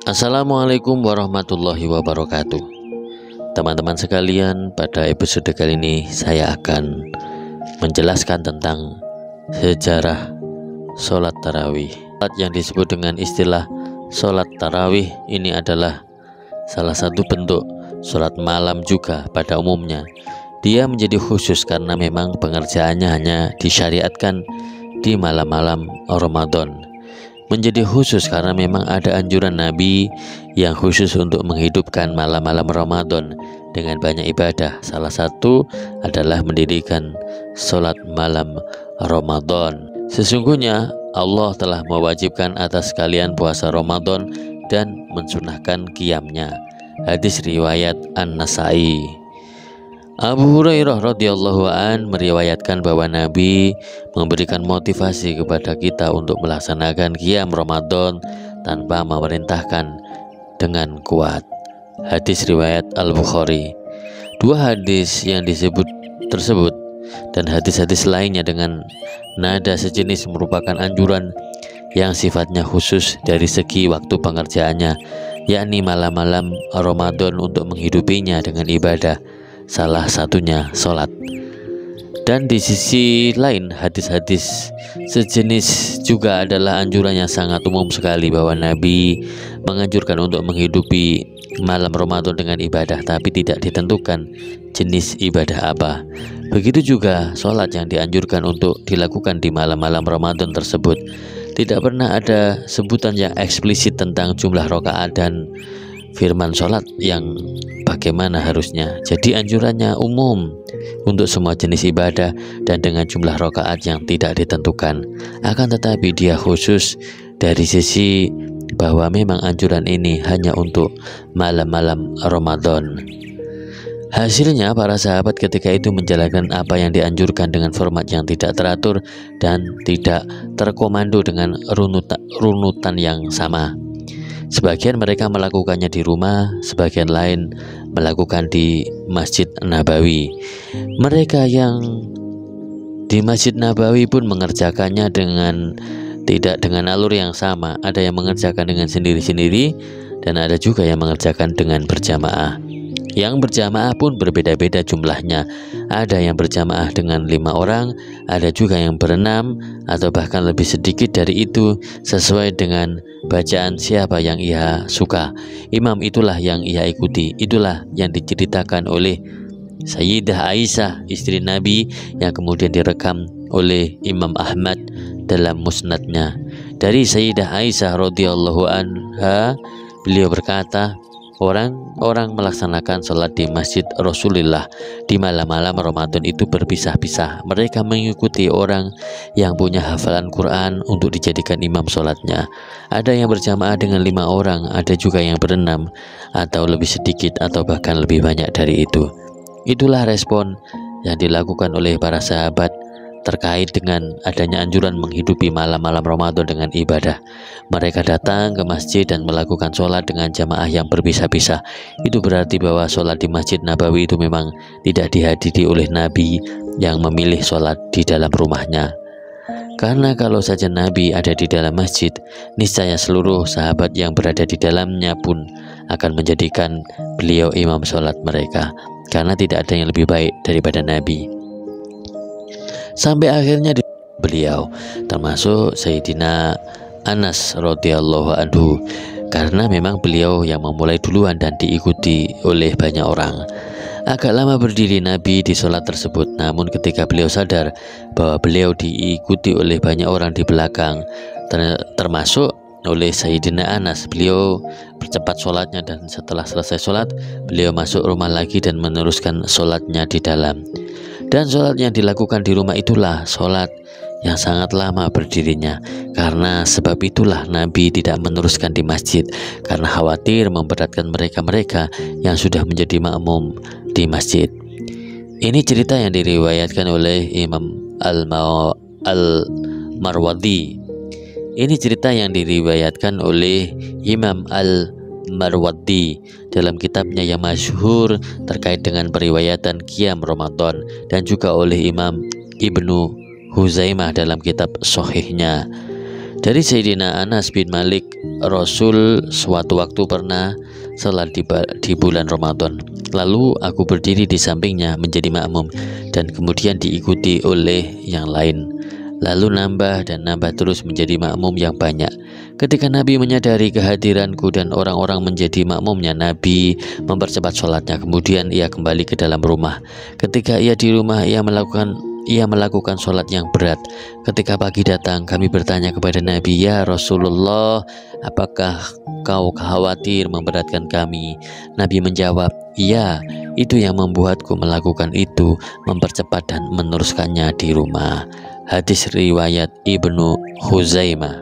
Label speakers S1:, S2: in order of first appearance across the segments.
S1: Assalamualaikum warahmatullahi wabarakatuh. Teman-teman sekalian, pada episode kali ini saya akan menjelaskan tentang sejarah sholat tarawih. Sholat yang disebut dengan istilah sholat tarawih ini adalah salah satu bentuk sholat malam juga pada umumnya. Dia menjadi khusus karena memang pengerjaannya hanya disyariatkan di malam-malam Ramadan. Menjadi khusus karena memang ada anjuran Nabi yang khusus untuk menghidupkan malam-malam Ramadan dengan banyak ibadah. Salah satu adalah mendirikan sholat malam Ramadan. Sesungguhnya Allah telah mewajibkan atas kalian puasa Ramadan dan mensunahkan qiyamnya. Hadis riwayat An-Nasai. Abu Hurairah radhiyallahu an meriwayatkan bahwa Nabi memberikan motivasi kepada kita untuk melaksanakan qiyam Ramadan tanpa memerintahkan dengan kuat. Hadis riwayat Al-Bukhari. Dua hadis yang disebut tersebut dan hadis-hadis lainnya dengan nada sejenis merupakan anjuran yang sifatnya khusus dari segi waktu pengerjaannya, yakni malam-malam Ramadan untuk menghidupinya dengan ibadah, salah satunya sholat. Dan di sisi lain, hadis-hadis sejenis juga adalah anjuran yang sangat umum sekali bahwa Nabi menganjurkan untuk menghidupi malam Ramadan dengan ibadah, tapi tidak ditentukan jenis ibadah apa. Begitu juga sholat yang dianjurkan untuk dilakukan di malam-malam Ramadan tersebut. Tidak pernah ada sebutan yang eksplisit tentang jumlah rakaat dan firman sholat yang bagaimana harusnya. Jadi anjurannya umum untuk semua jenis ibadah dan dengan jumlah rakaat yang tidak ditentukan. Akan tetapi dia khusus dari sisi bahwa memang anjuran ini hanya untuk malam-malam Ramadan. Hasilnya para sahabat ketika itu menjalankan apa yang dianjurkan dengan format yang tidak teratur dan tidak terkomando dengan runutan yang sama. Sebagian mereka melakukannya di rumah, sebagian lain melakukan di Masjid Nabawi. Mereka yang di Masjid Nabawi pun mengerjakannya tidak dengan alur yang sama. Ada yang mengerjakan dengan sendiri-sendiri dan ada juga yang mengerjakan dengan berjamaah. Yang berjamaah pun berbeda-beda jumlahnya. Ada yang berjamaah dengan 5 orang, ada juga yang berenam atau bahkan lebih sedikit dari itu, sesuai dengan bacaan siapa yang ia suka. Imam itulah yang ia ikuti. Itulah yang diceritakan oleh Sayyidah Aisyah, istri Nabi, yang kemudian direkam oleh Imam Ahmad dalam musnadnya. Dari Sayyidah Aisyah radhiyallahu anha, beliau berkata, orang-orang melaksanakan sholat di masjid Rasulullah di malam-malam Ramadan itu berpisah-pisah. Mereka mengikuti orang yang punya hafalan Quran untuk dijadikan imam sholatnya. Ada yang berjamaah dengan 5 orang, ada juga yang berenam atau lebih sedikit atau bahkan lebih banyak dari itu. Itulah respon yang dilakukan oleh para sahabat terkait dengan adanya anjuran menghidupi malam-malam Ramadan dengan ibadah. Mereka datang ke masjid dan melakukan sholat dengan jamaah yang berpisah-pisah. Itu berarti bahwa sholat di Masjid Nabawi itu memang tidak dihadiri oleh Nabi yang memilih sholat di dalam rumahnya. Karena kalau saja Nabi ada di dalam masjid, niscaya seluruh sahabat yang berada di dalamnya pun akan menjadikan beliau imam sholat mereka, karena tidak ada yang lebih baik daripada Nabi. Sampai akhirnya beliau, termasuk Sayyidina Anas radhiyallahu anhu, karena memang beliau yang memulai duluan dan diikuti oleh banyak orang. Agak lama berdiri Nabi di sholat tersebut, namun ketika beliau sadar bahwa beliau diikuti oleh banyak orang di belakang, termasuk oleh Sayyidina Anas, beliau percepat sholatnya dan setelah selesai sholat, beliau masuk rumah lagi dan meneruskan sholatnya di dalam. Dan sholat yang dilakukan di rumah itulah sholat yang sangat lama berdirinya. Karena sebab itulah Nabi tidak meneruskan di masjid, karena khawatir memberatkan mereka-mereka yang sudah menjadi makmum di masjid. Ini cerita yang diriwayatkan oleh Imam Al-Marwadhi. Ini cerita yang diriwayatkan oleh Imam Al-Marwadhi dalam kitabnya yang masyhur terkait dengan periwayatan qiyam Ramadan, dan juga oleh Imam Ibnu Huzaimah dalam kitab Sahihnya. Dari Sayyidina Anas bin Malik, Rasul suatu waktu pernah salat di bulan Ramadan. Lalu aku berdiri di sampingnya menjadi makmum dan kemudian diikuti oleh yang lain. Lalu nambah dan nambah terus menjadi makmum yang banyak. Ketika Nabi menyadari kehadiranku dan orang-orang menjadi makmumnya, Nabi mempercepat sholatnya. Kemudian ia kembali ke dalam rumah. Ketika ia di rumah, ia melakukan sholat yang berat. Ketika pagi datang, kami bertanya kepada Nabi, "Ya Rasulullah, apakah kau khawatir memberatkan kami?" Nabi menjawab, "Iya, itu yang membuatku melakukan itu, mempercepat dan meneruskannya di rumah." Hadis riwayat Ibnu Huzaimah.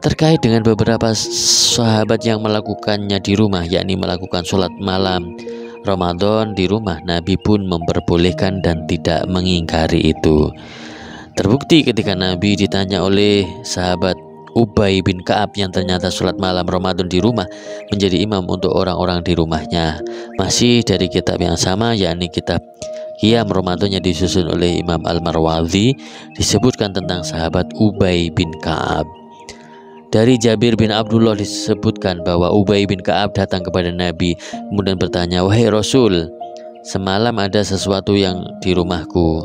S1: Terkait dengan beberapa sahabat yang melakukannya di rumah, yakni melakukan sholat malam Ramadan di rumah, Nabi pun memperbolehkan dan tidak mengingkari itu. Terbukti ketika Nabi ditanya oleh sahabat Ubay bin Ka'ab yang ternyata sholat malam Ramadan di rumah menjadi imam untuk orang-orang di rumahnya. Masih dari kitab yang sama, yakni kitab Qiyam Ramadan yang disusun oleh Imam Al-Marwazi, disebutkan tentang sahabat Ubay bin Ka'ab. Dari Jabir bin Abdullah disebutkan bahwa Ubay bin Ka'ab datang kepada Nabi kemudian bertanya, "Wahai Rasul, semalam ada sesuatu yang di rumahku."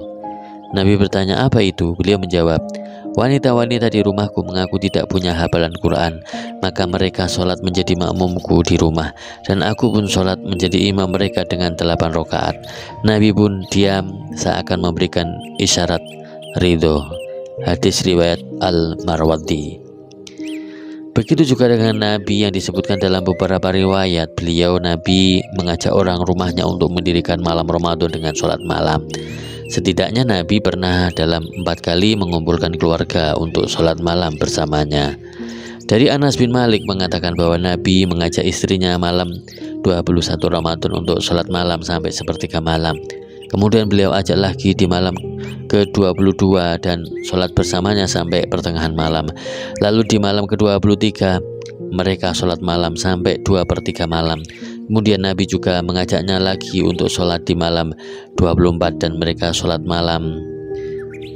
S1: Nabi bertanya, "Apa itu?" Beliau menjawab, "Wanita-wanita di rumahku mengaku tidak punya hafalan Quran, maka mereka sholat menjadi makmumku di rumah, dan aku pun sholat menjadi imam mereka dengan 8 rakaat. Nabi pun diam seakan memberikan isyarat ridho." Hadis riwayat Al-Marwazi. Begitu juga dengan Nabi yang disebutkan dalam beberapa riwayat. Nabi mengajak orang rumahnya untuk mendirikan malam Ramadan dengan sholat malam. Setidaknya Nabi pernah dalam 4 kali mengumpulkan keluarga untuk sholat malam bersamanya. Dari Anas bin Malik mengatakan bahwa Nabi mengajak istrinya malam 21 Ramadan untuk sholat malam sampai sepertiga malam. Kemudian beliau ajak lagi di malam ke-22 dan sholat bersamanya sampai pertengahan malam. Lalu di malam ke-23 mereka sholat malam sampai 2/3 malam. Kemudian Nabi juga mengajaknya lagi untuk sholat di malam 24 dan mereka sholat malam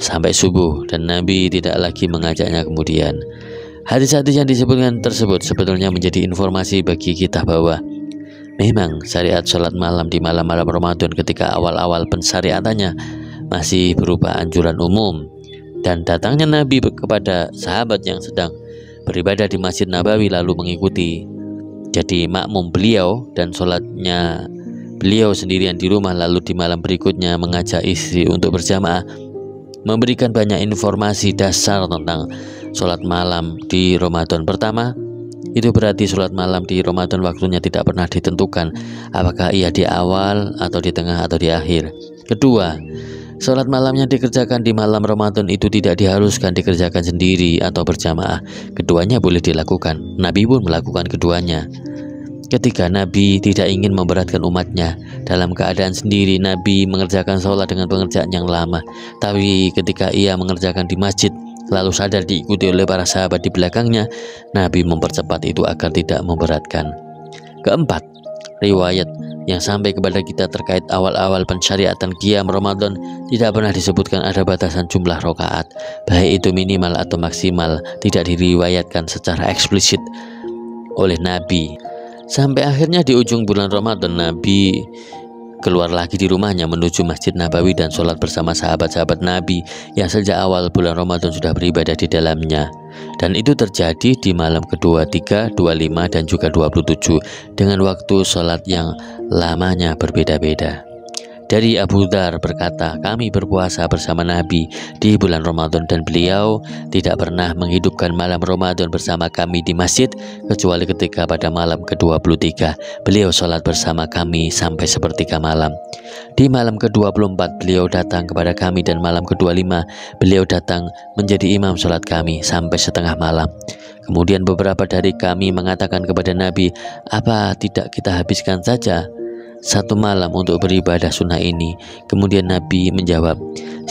S1: sampai subuh, dan Nabi tidak lagi mengajaknya kemudian. Hadis-hadis yang disebutkan tersebut sebetulnya menjadi informasi bagi kita bahwa memang syariat sholat malam di malam-malam Ramadan ketika awal-awal pensyariatannya masih berupa anjuran umum, dan datangnya Nabi kepada sahabat yang sedang beribadah di Masjid Nabawi lalu mengikuti jadi makmum beliau, dan sholatnya beliau sendirian di rumah, lalu di malam berikutnya mengajak istri untuk berjamaah, memberikan banyak informasi dasar tentang sholat malam di Ramadan. Pertama, itu berarti sholat malam di Ramadan waktunya tidak pernah ditentukan, apakah ia di awal atau di tengah atau di akhir. Kedua, sholat malam yang dikerjakan di malam Ramadan itu tidak diharuskan dikerjakan sendiri atau berjamaah. Keduanya boleh dilakukan. Nabi pun melakukan keduanya. Ketika Nabi tidak ingin memberatkan umatnya, dalam keadaan sendiri Nabi mengerjakan sholat dengan pengerjaan yang lama. Tapi ketika ia mengerjakan di masjid lalu sadar diikuti oleh para sahabat di belakangnya, Nabi mempercepat itu agar tidak memberatkan. Keempat, riwayat yang sampai kepada kita terkait awal-awal pensyariatan Qiyam Ramadan tidak pernah disebutkan ada batasan jumlah rakaat, baik itu minimal atau maksimal, tidak diriwayatkan secara eksplisit oleh Nabi. Sampai akhirnya di ujung bulan Ramadan Nabi keluar lagi di rumahnya menuju Masjid Nabawi dan sholat bersama sahabat-sahabat Nabi yang sejak awal bulan Ramadan sudah beribadah di dalamnya. Dan itu terjadi di malam ke-23, 25 dan juga 27 dengan waktu sholat yang lamanya berbeda-beda. Dari Abu Dzar berkata, kami berpuasa bersama Nabi di bulan Ramadan dan beliau tidak pernah menghidupkan malam Ramadan bersama kami di masjid kecuali ketika pada malam ke-23 beliau sholat bersama kami sampai sepertiga malam. Di malam ke-24 beliau datang kepada kami dan malam ke-25 beliau datang menjadi imam sholat kami sampai setengah malam. Kemudian beberapa dari kami mengatakan kepada Nabi, apa tidak kita habiskan saja satu malam untuk beribadah sunnah ini? Kemudian Nabi menjawab,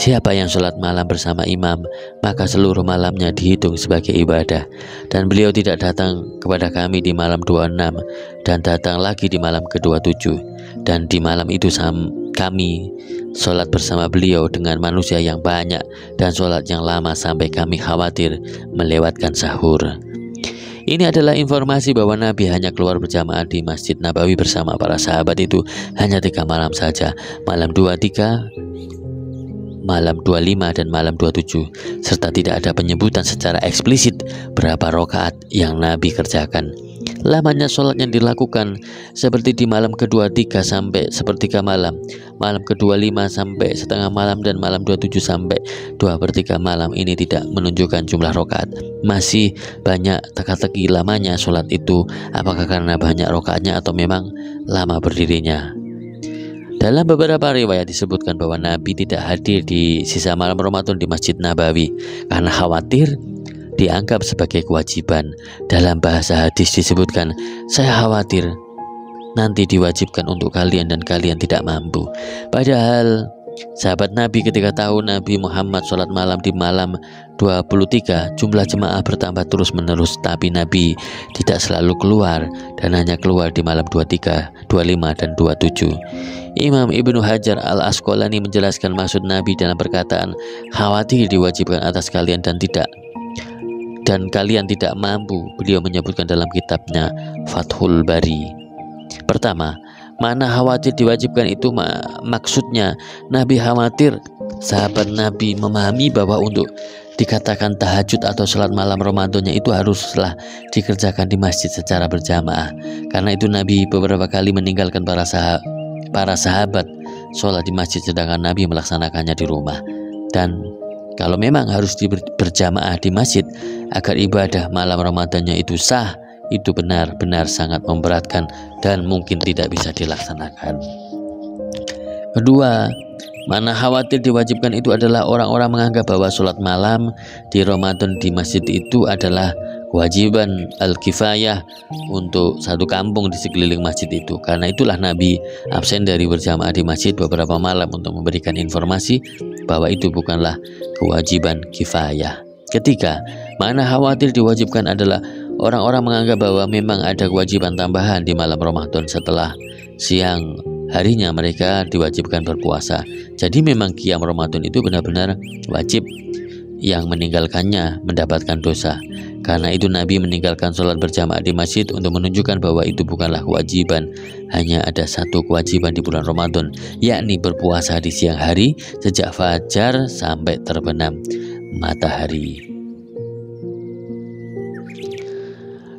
S1: siapa yang sholat malam bersama imam maka seluruh malamnya dihitung sebagai ibadah. Dan beliau tidak datang kepada kami di malam 26 dan datang lagi di malam ke-27. dan di malam itu kami sholat bersama beliau dengan manusia yang banyak dan sholat yang lama sampai kami khawatir melewatkan sahur. Ini adalah informasi bahwa Nabi hanya keluar berjamaah di Masjid Nabawi bersama para sahabat itu hanya 3 malam saja, malam 23, malam 25, dan malam 27, serta tidak ada penyebutan secara eksplisit berapa rakaat yang Nabi kerjakan. Lamanya sholat yang dilakukan seperti di malam ke-23 sampai sepertiga malam, malam ke-25 sampai setengah malam, dan malam 27 sampai 2/3 malam ini tidak menunjukkan jumlah rakaat. Masih banyak teka-teki lamanya sholat itu, apakah karena banyak rakaatnya atau memang lama berdirinya. Dalam beberapa riwayat disebutkan bahwa Nabi tidak hadir di sisa malam Ramadan di Masjid Nabawi karena khawatir dianggap sebagai kewajiban. Dalam bahasa hadis disebutkan, saya khawatir nanti diwajibkan untuk kalian dan kalian tidak mampu. Padahal sahabat Nabi ketika tahu Nabi Muhammad sholat malam di malam 23, jumlah jemaah bertambah terus menerus, tapi Nabi tidak selalu keluar dan hanya keluar di malam 23, 25, dan 27. Imam Ibnu Hajar Al-Asqalani menjelaskan maksud Nabi dalam perkataan khawatir diwajibkan atas kalian dan kalian tidak mampu. Beliau menyebutkan dalam kitabnya Fathul Bari. Pertama, mana khawatir diwajibkan itu maksudnya Nabi khawatir sahabat Nabi memahami bahwa untuk dikatakan tahajud atau sholat malam Ramadannya itu haruslah dikerjakan di masjid secara berjamaah. Karena itu Nabi beberapa kali meninggalkan para sahabat sholat di masjid sedangkan Nabi melaksanakannya di rumah. Dan kalau memang harus berjamaah di masjid agar ibadah malam Ramadannya itu sah, itu benar-benar sangat memberatkan dan mungkin tidak bisa dilaksanakan. Kedua, mana khawatir diwajibkan itu adalah orang-orang menganggap bahwa sholat malam di Ramadan di masjid itu adalah kewajiban al-kifayah untuk satu kampung di sekeliling masjid itu. Karena itulah Nabi absen dari berjamaah di masjid beberapa malam untuk memberikan informasi bahwa itu bukanlah kewajiban kifayah. Ketiga, mana khawatir diwajibkan adalah orang-orang menganggap bahwa memang ada kewajiban tambahan di malam Ramadan setelah siang harinya mereka diwajibkan berpuasa. Jadi memang qiyam Ramadan itu benar-benar wajib, yang meninggalkannya mendapatkan dosa. Karena itu Nabi meninggalkan sholat berjamaah di masjid untuk menunjukkan bahwa itu bukanlah kewajiban. Hanya ada satu kewajiban di bulan Ramadan, yakni berpuasa di siang hari sejak fajar sampai terbenam matahari.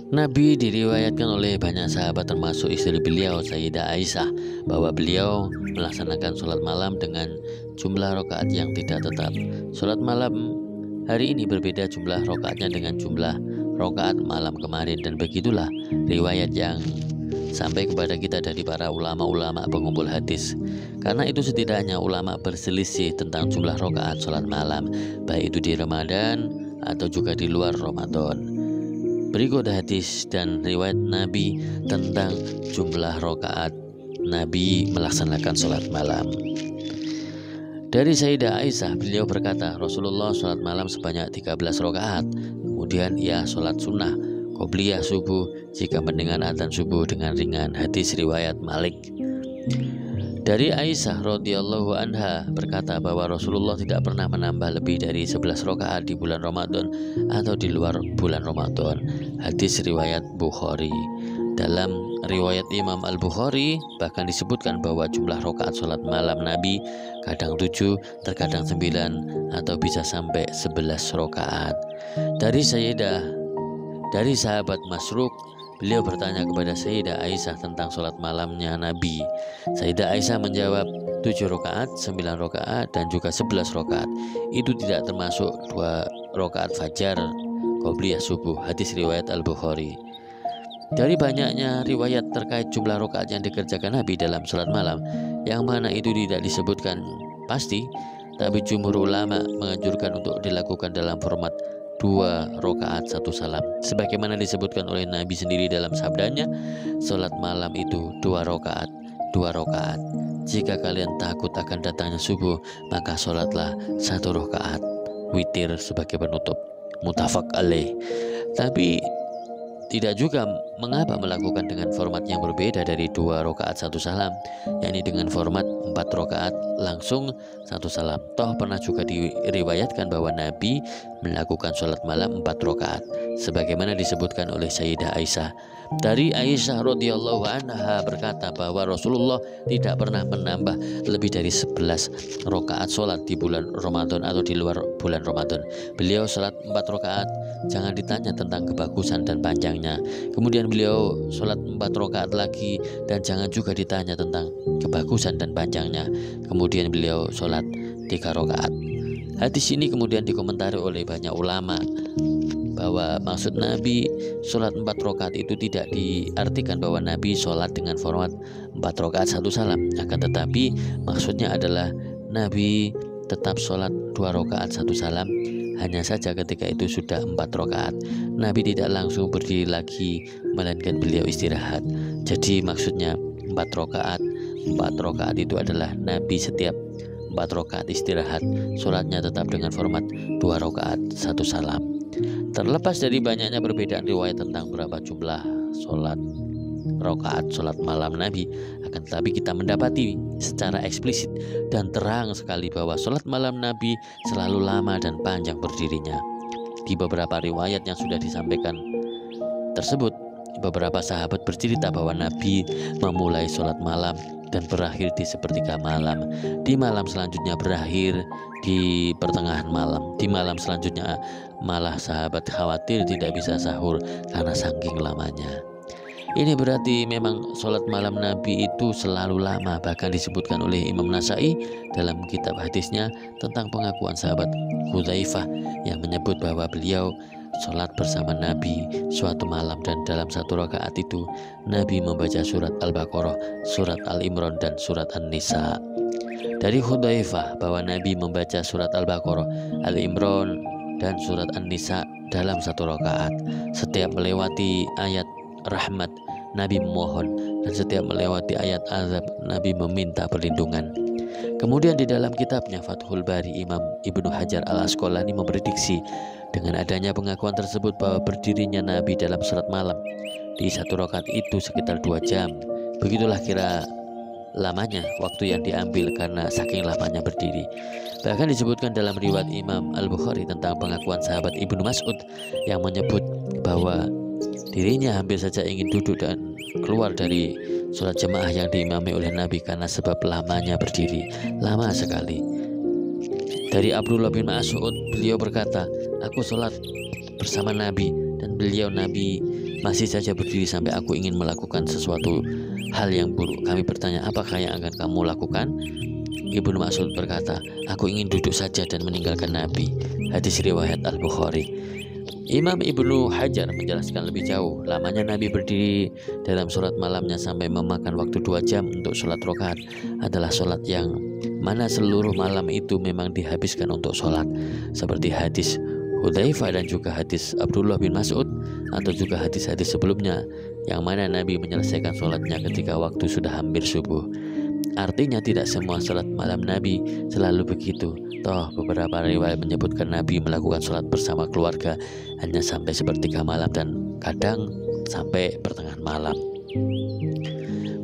S1: Nabi diriwayatkan oleh banyak sahabat termasuk istri beliau Sayyidah Aisyah bahwa beliau melaksanakan sholat malam dengan jumlah rakaat yang tidak tetap. Sholat malam hari ini berbeda jumlah rakaatnya dengan jumlah rakaat malam kemarin, dan begitulah riwayat yang sampai kepada kita dari para ulama-ulama pengumpul hadis. Karena itu setidaknya ulama berselisih tentang jumlah rakaat sholat malam, baik itu di Ramadan atau juga di luar Ramadan. Berikut hadis dan riwayat Nabi tentang jumlah rakaat Nabi melaksanakan sholat malam. Dari Sayyidah Aisyah, beliau berkata, Rasulullah sholat malam sebanyak 13 rakaat. Kemudian ia sholat sunnah qobliyah subuh jika mendengar adzan subuh dengan ringan. Hadis riwayat Malik. Dari Aisyah radhiyallahu anha berkata bahwa Rasulullah tidak pernah menambah lebih dari 11 rakaat di bulan Ramadan atau di luar bulan Ramadan. Hadis riwayat Bukhari. Dalam riwayat Imam Al-Bukhari bahkan disebutkan bahwa jumlah rakaat sholat malam Nabi kadang 7, terkadang 9, atau bisa sampai 11 rakaat. Dari sahabat Masruq, beliau bertanya kepada Sayyidah Aisyah tentang sholat malamnya Nabi. Sayyidah Aisyah menjawab 7 rakaat, 9 rakaat, dan juga 11 rakaat. Itu tidak termasuk 2 rakaat fajar qobliyah subuh. Hadis riwayat Al-Bukhari. Dari banyaknya riwayat terkait jumlah rakaat yang dikerjakan Nabi dalam sholat malam, yang mana itu tidak disebutkan pasti, tapi jumhur ulama menganjurkan untuk dilakukan dalam format 2 rakaat 1 salam, sebagaimana disebutkan oleh Nabi sendiri dalam sabdanya, sholat malam itu 2 rakaat, 2 rakaat. Jika kalian takut akan datangnya subuh, maka sholatlah 1 rakaat witir sebagai penutup. Muttafaq alaih. Tapi Tidak juga mengapa melakukan dengan format yang berbeda dari 2 rakaat 1 salam, yakni dengan format 4 rakaat langsung 1 salam. Toh pernah juga diriwayatkan bahwa Nabi melakukan sholat malam 4 rakaat, sebagaimana disebutkan oleh Sayyidah Aisyah. Dari Aisyah radhiyallahu anha berkata bahwa Rasulullah tidak pernah menambah lebih dari 11 rakaat sholat di bulan Ramadan atau di luar bulan Ramadan. Beliau sholat 4 rakaat, jangan ditanya tentang kebagusan dan panjangnya. Kemudian beliau sholat 4 rakaat lagi dan jangan juga ditanya tentang kebagusan dan panjangnya. Kemudian beliau sholat 3 rakaat. Hadis ini kemudian dikomentari oleh banyak ulama bahwa maksud Nabi sholat 4 rakaat itu tidak diartikan bahwa Nabi sholat dengan format 4 rakaat 1 salam, akan tetapi maksudnya adalah Nabi tetap sholat 2 rakaat 1 salam. Hanya saja ketika itu sudah 4 rakaat, Nabi tidak langsung berdiri lagi, melainkan beliau istirahat. Jadi maksudnya 4 rakaat itu adalah Nabi setiap 4 rakaat istirahat, sholatnya tetap dengan format 2 rakaat 1 salam. Terlepas dari banyaknya perbedaan riwayat tentang berapa jumlah rakaat sholat malam Nabi, akan tetapi kita mendapati secara eksplisit dan terang sekali bahwa sholat malam Nabi selalu lama dan panjang berdirinya. Di beberapa riwayat yang sudah disampaikan tersebut, beberapa sahabat bercerita bahwa Nabi memulai sholat malam dan berakhir di sepertiga malam. Di malam selanjutnya berakhir di pertengahan malam. Di malam selanjutnya malah sahabat khawatir tidak bisa sahur karena saking lamanya. Ini berarti memang sholat malam Nabi itu selalu lama. Bahkan disebutkan oleh Imam Nasai dalam kitab hadisnya tentang pengakuan sahabat Hudzaifah yang menyebut bahwa beliau sholat bersama Nabi suatu malam, dan dalam 1 rakaat itu Nabi membaca surat Al-Baqarah, surat Al-Imran, dan surat An-Nisa. Dari Hudzaifah bahwa Nabi membaca surat Al-Baqarah, Al-Imran, dan surat An-Nisa dalam 1 rakaat. Setiap melewati ayat rahmat, Nabi memohon, dan setiap melewati ayat azab, Nabi meminta perlindungan. Kemudian di dalam kitabnya Fathul Bari, Imam Ibnu Hajar Al-Asqalani memprediksi dengan adanya pengakuan tersebut bahwa berdirinya Nabi dalam sholat malam di 1 rakaat itu sekitar 2 jam. Begitulah kira lamanya waktu yang diambil karena saking lamanya berdiri. Bahkan disebutkan dalam riwayat Imam Al-Bukhari tentang pengakuan sahabat Ibnu Mas'ud yang menyebut bahwa dirinya hampir saja ingin duduk dan keluar dari sholat jemaah yang diimami oleh Nabi karena sebab lamanya berdiri, lama sekali. Dari Abdullah bin Mas'ud, beliau berkata, aku sholat bersama Nabi dan Nabi masih saja berdiri sampai aku ingin melakukan sesuatu hal yang buruk. Kami bertanya, apakah yang akan kamu lakukan? Ibnu Mas'ud berkata, aku ingin duduk saja dan meninggalkan Nabi. Hadis riwayat Al-Bukhari. Imam Ibnu Hajar menjelaskan lebih jauh, lamanya Nabi berdiri dalam sholat malamnya sampai memakan waktu 2 jam untuk sholat rakaat adalah sholat yang mana seluruh malam itu memang dihabiskan untuk sholat, seperti hadis Hudzaifah dan juga hadis Abdullah bin Mas'ud, atau juga hadis-hadis sebelumnya yang mana Nabi menyelesaikan sholatnya ketika waktu sudah hampir subuh. Artinya tidak semua sholat malam Nabi selalu begitu. Toh beberapa riwayat menyebutkan Nabi melakukan sholat bersama keluarga hanya sampai sepertiga malam dan kadang sampai pertengahan malam.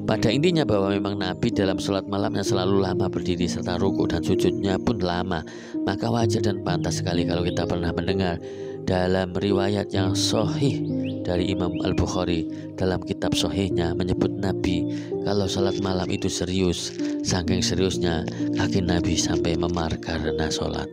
S1: Pada intinya bahwa memang Nabi dalam sholat malamnya selalu lama berdiri serta ruku dan sujudnya pun lama. Maka wajar dan pantas sekali kalau kita pernah mendengar dalam riwayat yang sahih dari Imam Al-Bukhari dalam kitab sahihnya menyebut Nabi kalau sholat malam itu serius. Saking seriusnya kaki Nabi sampai memar karena sholat.